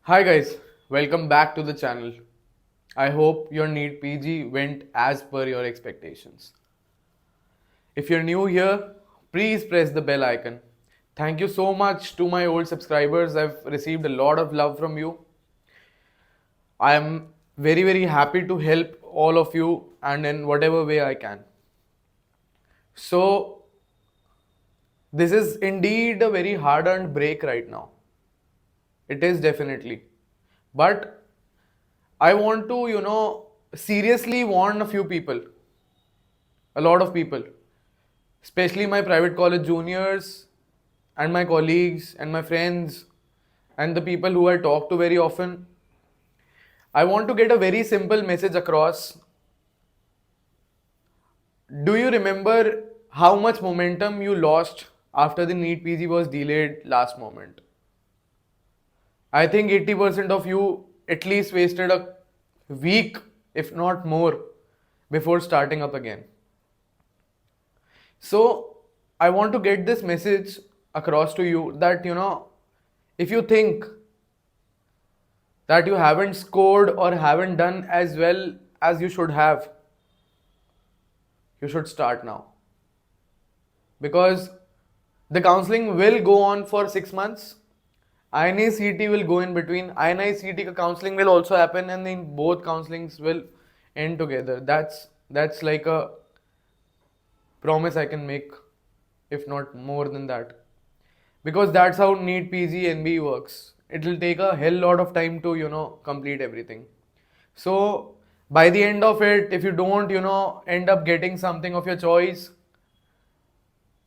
Hi guys, welcome back to the channel. I hope your NEET PG went as per your expectations. If you're new here, please press the bell icon. Thank you so much to my old subscribers. I've received a lot of love from you. I am very happy to help all of you and in whatever way I can. So, this is indeed a very hard earned break right now. It is definitely. But I want to, seriously warn a few people, a lot of people, especially my private college juniors and my colleagues and my friends and the people who I talk to very often. I want to get a very simple message across. Do you remember how much momentum you lost after the NEET PG was delayed last moment? I think 80% of you at least wasted a week, if not more, before starting up again. So, I want to get this message across to you that, if you think that you haven't scored or haven't done as well as you should have, you should start now. Because the counseling will go on for 6 months. INI CT will go in between. INI CT counseling will also happen, and then both counselings will end together. That's like a promise I can make, if not more than that. Because that's how NEET PG NB works. It will take a hell lot of time to complete everything. So by the end of it, if you don't end up getting something of your choice,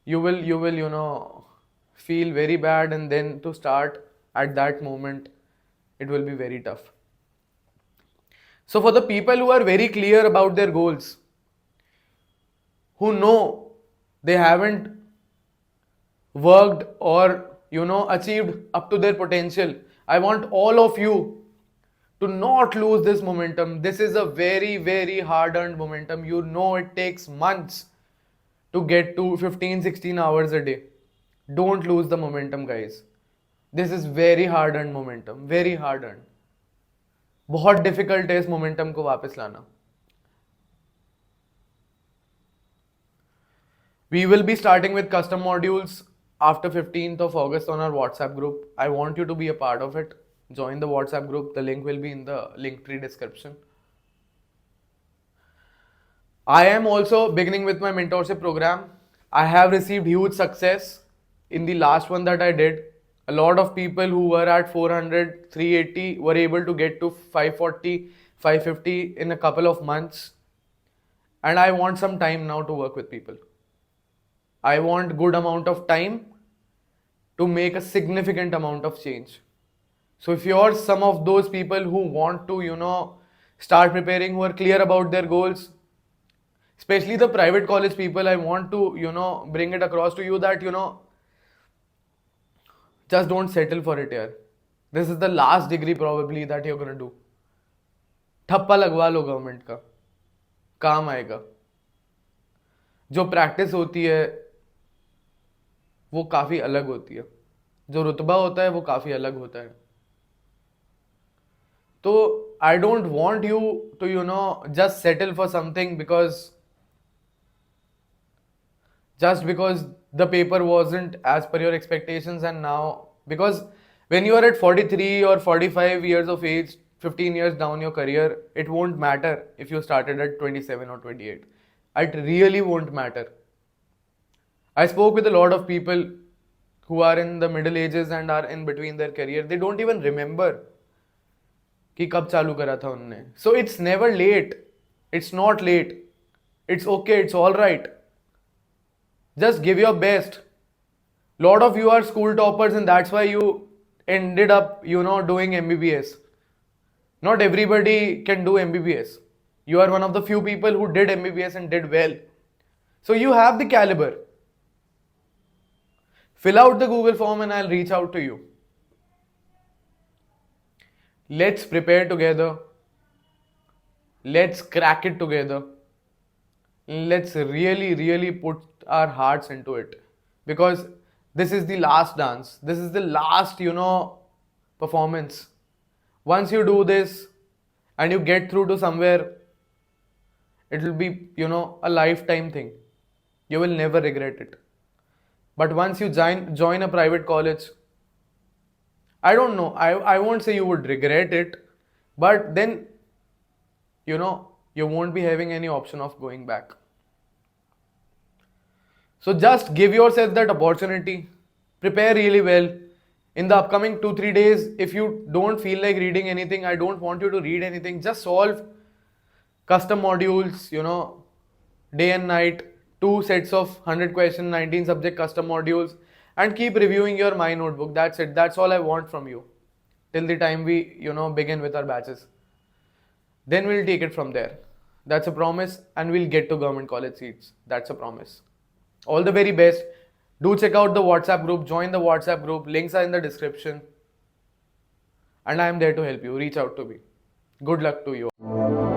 you will feel very bad, and then to start at that moment it will be very tough. So for the people who are very clear about their goals, who know they haven't worked or achieved up to their potential, I want all of you to not lose this momentum. This is a very hard earned momentum. It takes months to get to 15-16 hours a day. Don't lose the momentum, guys. This is very hard earned momentum, very hard earned. बहुत difficult है इस momentum को वापस लाना. We will be starting with custom modules after 15th of August on our WhatsApp group. I want you to be a part of it. Join the WhatsApp group. The link will be in the Linktree description. I am also beginning with my mentorship program. I have received huge success in the last one that I did. A lot of people who were at 400, 380 were able to get to 540, 550 in a couple of months. And I want some time now to work with people. I want good amount of time to make a significant amount of change. So if you're some of those people who want to, start preparing, who are clear about their goals, especially the private college people, I want to, bring it across to you that, just don't settle for it here. This is the last degree probably that you're gonna do. ठप्पा लगवा लो government का, काम आएगा. जो practice होती है वो काफ़ी अलग होती है. जो रुतबा होता है वो काफ़ी अलग होता है. तो I don't want you to just settle for something just because the paper wasn't as per your expectations, and now because when you are at 43 or 45 years of age, 15 years down your career, it won't matter if you started at 27 or 28. It really won't matter. I spoke with a lot of people who are in the middle ages and are in between their career. They don't even remember कि कब चालू करा था उनने. So it's never late. It's not late. It's okay. It's all right. Just give your best. Lot of you are school toppers, and that's why you ended up doing MBBS. Not everybody can do MBBS. You are one of the few people who did MBBS and did well. So you have the caliber. Fill out the Google form and I'll reach out to you. Let's prepare together. Let's crack it together. Let's really put our hearts into it, because this is the last dance. This is the last performance. Once you do this and you get through to somewhere, it will be, a lifetime thing. You will never regret it. But once you join a private college, I don't know, I won't say you would regret it, but then, you won't be having any option of going back. So just give yourself that opportunity. Prepare really well. In the upcoming 2-3 days, if you don't feel like reading anything, I don't want you to read anything. Just solve custom modules, day and night, 2 sets of 100 question, 19 subject custom modules, and keep reviewing your My Notebook. That's it. That's all I want from you till the time we, begin with our batches. Then we'll take it from there. That's a promise, and we'll get to government college seats. That's a promise. All the very best. Do check out the WhatsApp group. Join the WhatsApp group. Links are in the description. And I am there to help you. Reach out to me. Good luck to you.